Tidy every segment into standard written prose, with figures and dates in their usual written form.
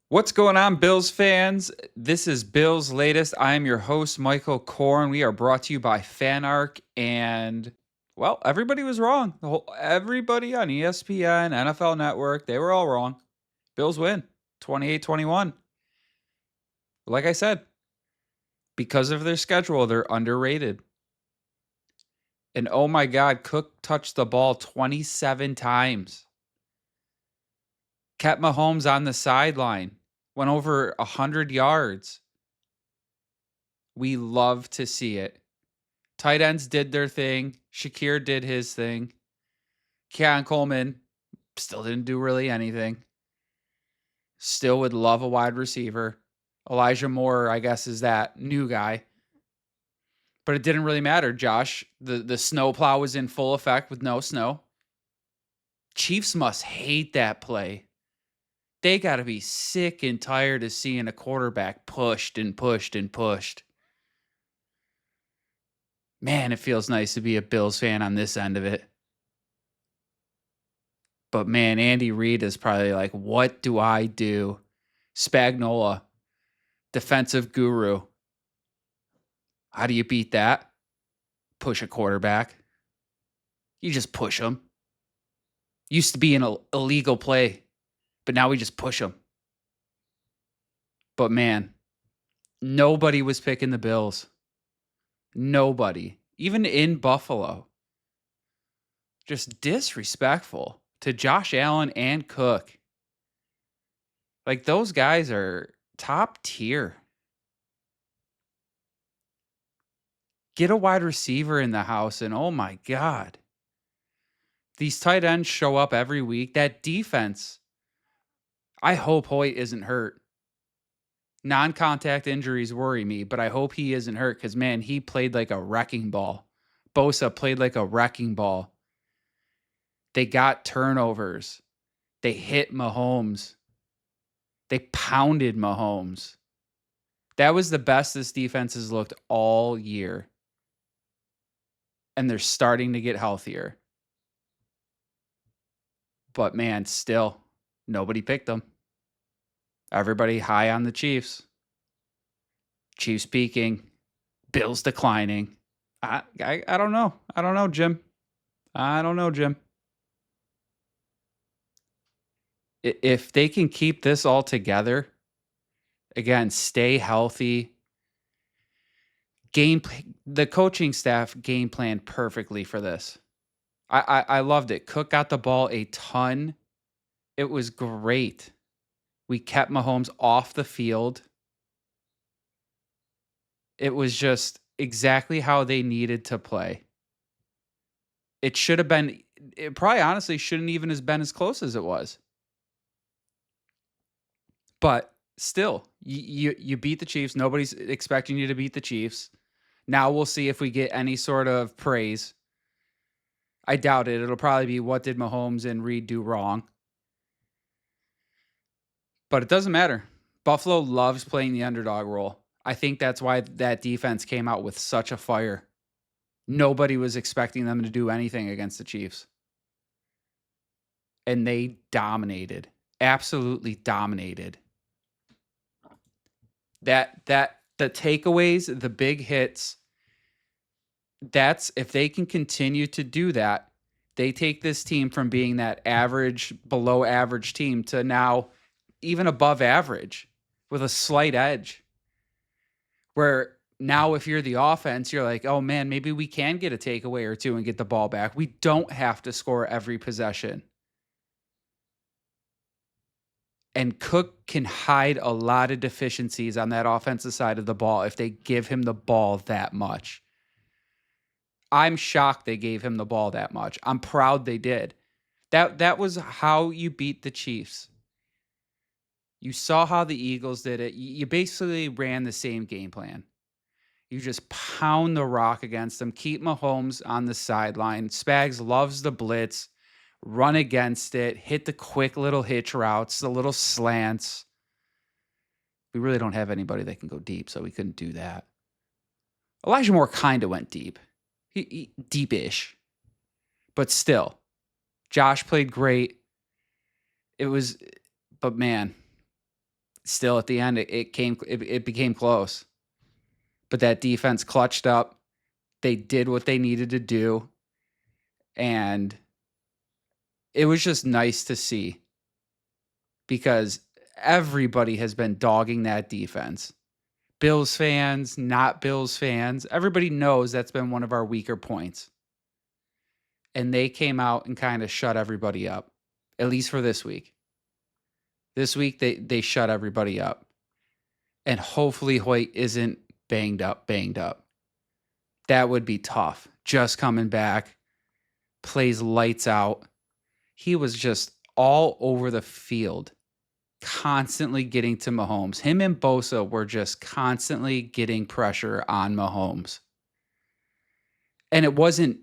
What's going on, Bills fans? This is Bills Latest. I am your host, Michael Korn. We are brought to you by FanArc, and well, everybody was wrong. Everybody on ESPN, NFL Network, they were all wrong. Bills win 28-21. Like I said, because of their schedule, they're underrated. And oh my God, Cook touched the ball 27 times. Kept Mahomes on the sideline. Went over 100 yards. We love to see it. Tight ends did their thing. Shakir did his thing. Keon Coleman still didn't do really anything. Still would love a wide receiver. Elijah Moore, I guess, is that new guy. But it didn't really matter, Josh. The snowplow was in full effect with no snow. Chiefs must hate that play. They got to be sick and tired of seeing a quarterback pushed and pushed and pushed. Man, it feels nice to be a Bills fan on this end of it. But man, Andy Reid is probably like, what do I do? Spagnola, defensive guru. How do you beat that? Push a quarterback. You just push them. Used to be an illegal play, but now we just push them. But man, nobody was picking the Bills. Nobody. Even in Buffalo. Just disrespectful to Josh Allen and Cook. Like, those guys are top tier. Get a wide receiver in the house, and oh my God. These tight ends show up every week. That defense, I hope Hoyt isn't hurt. Non-contact injuries worry me, but I hope he isn't hurt because, man, he played like a wrecking ball. Bosa played like a wrecking ball. They got turnovers. They hit Mahomes. They pounded Mahomes. That was the best this defense has looked all year. And they're starting to get healthier. But man, still, nobody picked them. Everybody high on the Chiefs. Chiefs peaking. Bills declining. I don't know. I don't know, Jim. I don't know, Jim. If they can keep this all together, again, stay healthy. The coaching staff game planned perfectly for this. I loved it. Cook got the ball a ton. It was great. We kept Mahomes off the field. It was just exactly how they needed to play. It should have been, it probably honestly shouldn't even have been as close as it was. But still, you beat the Chiefs. Nobody's expecting you to beat the Chiefs. Now we'll see if we get any sort of praise. I doubt it. It'll probably be, what did Mahomes and Reed do wrong? But it doesn't matter. Buffalo loves playing the underdog role. I think that's why that defense came out with such a fire. Nobody was expecting them to do anything against the Chiefs. And they dominated. Absolutely dominated. The takeaways, the big hits, that's, if they can continue to do that, they take this team from being that average, below average team to now even above average with a slight edge. Where now if you're the offense, you're like, oh man, maybe we can get a takeaway or two and get the ball back. We don't have to score every possession. And Cook can hide a lot of deficiencies on that offensive side of the ball if they give him the ball that much. I'm shocked they gave him the ball that much. I'm proud they did. That was how you beat the Chiefs. You saw how the Eagles did it. You basically ran the same game plan. You just pound the rock against them, keep Mahomes on the sideline. Spags loves the blitz, run against it, hit the quick little hitch routes, the little slants. We really don't have anybody that can go deep, so we couldn't do that. Elijah Moore kind of went deep. He deep-ish. But still, Josh played great. But man, still at the end, it became close. But that defense clutched up. They did what they needed to do. And it was just nice to see because everybody has been dogging that defense. Bills fans, not Bills fans, everybody knows that's been one of our weaker points. And they came out and kind of shut everybody up, at least for this week. This week, they shut everybody up. And hopefully Hoyt isn't banged up. That would be tough. Just coming back, plays lights out. He was just all over the field, constantly getting to Mahomes. Him and Bosa were just constantly getting pressure on Mahomes. And it wasn't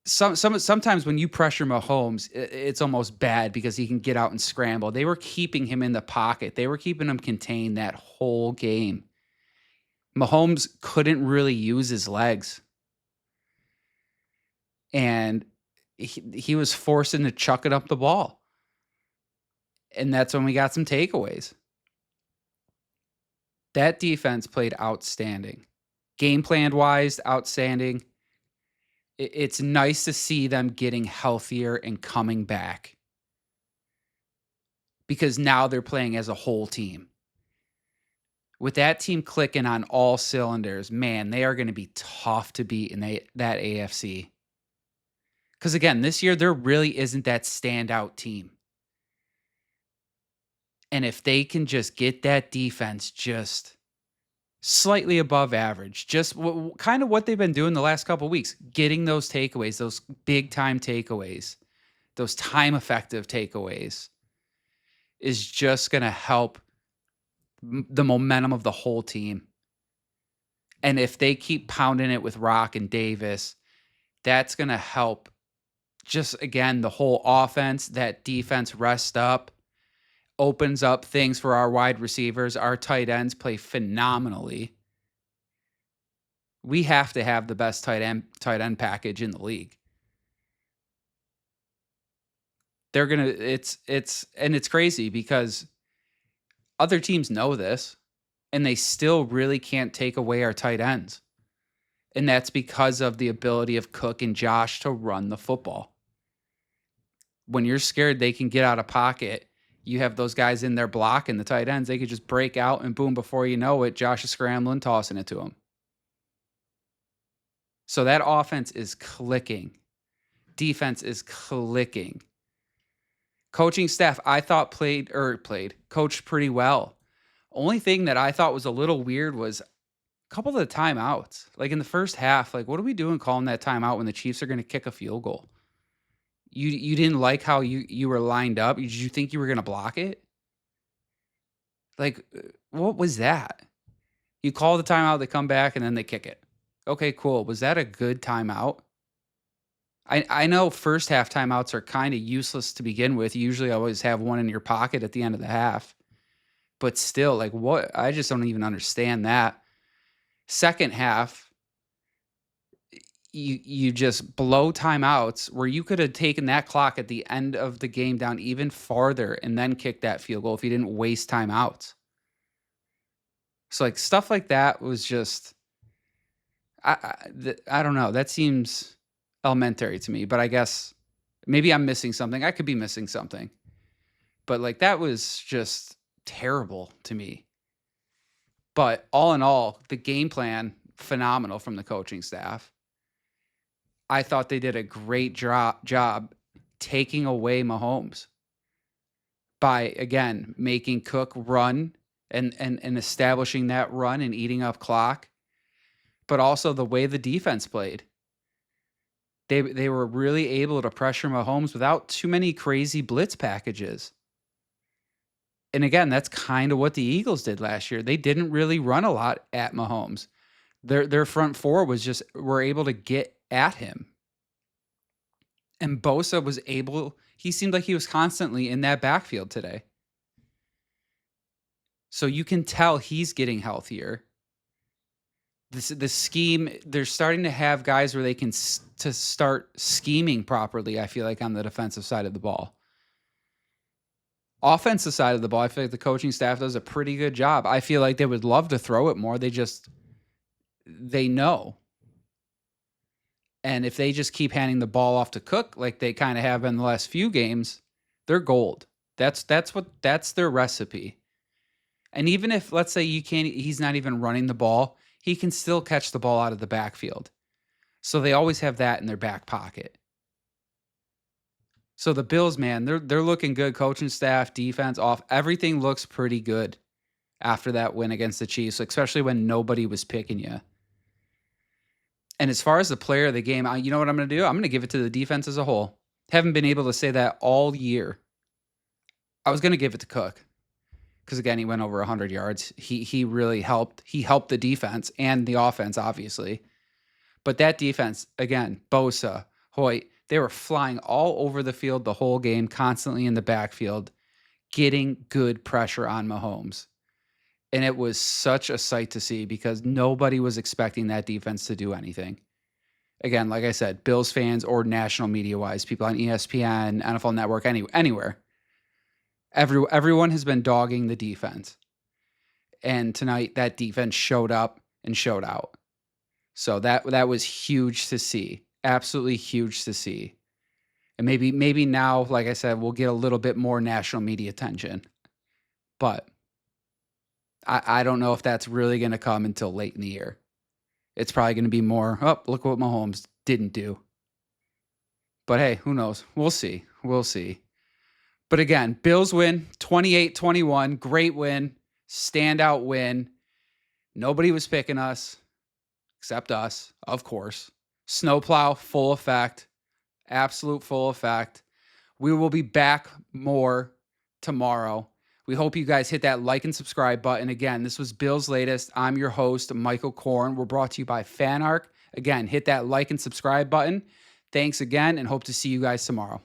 sometimes when you pressure Mahomes, it's almost bad because he can get out and scramble. They were keeping him in the pocket. They were keeping him contained that whole game. Mahomes couldn't really use his legs. And he was forcing to chuck it up the ball. And that's when we got some takeaways. That defense played outstanding. Game plan-wise, outstanding. It's nice to see them getting healthier and coming back. Because now they're playing as a whole team. With that team clicking on all cylinders, man, they are going to be tough to beat in that AFC. Because again, this year there really isn't that standout team. And if they can just get that defense just slightly above average, just kind of what they've been doing the last couple of weeks, getting those takeaways, those big time takeaways, those time effective takeaways, is just going to help the momentum of the whole team. And if they keep pounding it with Rock and Davis, that's going to help just, again, the whole offense. That defense rest up, opens up things for our wide receivers. Our tight ends play phenomenally. We have to have the best tight end package in the league. They're going to, it's crazy because other teams know this and they still really can't take away our tight ends. And that's because of the ability of Cook and Josh to run the football. When you're scared they can get out of pocket, you have those guys in their block and the tight ends, they could just break out and boom, before you know it, Josh is scrambling, tossing it to him. So that offense is clicking. Defense is clicking. Coaching staff, I thought coached pretty well. Only thing that I thought was a little weird was a couple of the timeouts. Like in the first half, like what are we doing calling that timeout when the Chiefs are going to kick a field goal? You didn't like how you were lined up? Did you think you were going to block it? Like, what was that? You call the timeout, they come back, and then they kick it. Okay, cool. Was that a good timeout? I know first half timeouts are kind of useless to begin with. You usually always have one in your pocket at the end of the half. But still, like what? I just don't even understand that. Second half, you just blow timeouts where you could have taken that clock at the end of the game down even farther and then kicked that field goal if you didn't waste timeouts. So like stuff like that was just, I don't know. That seems elementary to me, but I guess maybe I'm missing something. I could be missing something, but like that was just terrible to me. But all in all, the game plan, phenomenal from the coaching staff. I thought they did a great job taking away Mahomes by, again, making Cook run and establishing that run and eating up clock, but also the way the defense played. They were really able to pressure Mahomes without too many crazy blitz packages. And again, that's kind of what the Eagles did last year. They didn't really run a lot at Mahomes. Their front four were able to get at him. And Bosa was able, he seemed like he was constantly in that backfield today. So you can tell he's getting healthier. The scheme, they're starting to have guys where they can to start scheming properly, I feel like, on the defensive side of the ball. Offensive side of the ball, I feel like the coaching staff does a pretty good job. I feel like they would love to throw it more. They know. And if they just keep handing the ball off to Cook like they kind of have in the last few games, they're gold. That's their recipe. And even if, let's say, he's not even running the ball, he can still catch the ball out of the backfield. So they always have that in their back pocket. So the Bills, man, they're looking good. Coaching staff, defense, off, everything looks pretty good after that win against the Chiefs, especially when nobody was picking you. And as far as the player of the game, you know what I'm going to do? I'm going to give it to the defense as a whole. Haven't been able to say that all year. I was going to give it to Cook because, again, he went over 100 yards. He really helped. He helped the defense and the offense, obviously. But that defense, again, Bosa, Hoyt, they were flying all over the field the whole game, constantly in the backfield, getting good pressure on Mahomes. And it was such a sight to see because nobody was expecting that defense to do anything. Again, like I said, Bills fans or national media-wise, people on ESPN, NFL Network, anywhere. Everyone has been dogging the defense. And tonight, that defense showed up and showed out. So that was huge to see. Absolutely huge to see. And maybe now, like I said, we'll get a little bit more national media attention. But I don't know if that's really going to come until late in the year. It's probably going to be more, look what Mahomes didn't do. But hey, who knows? We'll see. We'll see. But again, Bills win 28-21. Great win. Standout win. Nobody was picking us except us, of course. Snowplow, full effect. Absolute full effect. We will be back more tomorrow. We hope you guys hit that like and subscribe button. Again, this was Bill's Latest. I'm your host, Michael Korn. We're brought to you by FanArc. Again, hit that like and subscribe button. Thanks again, and hope to see you guys tomorrow.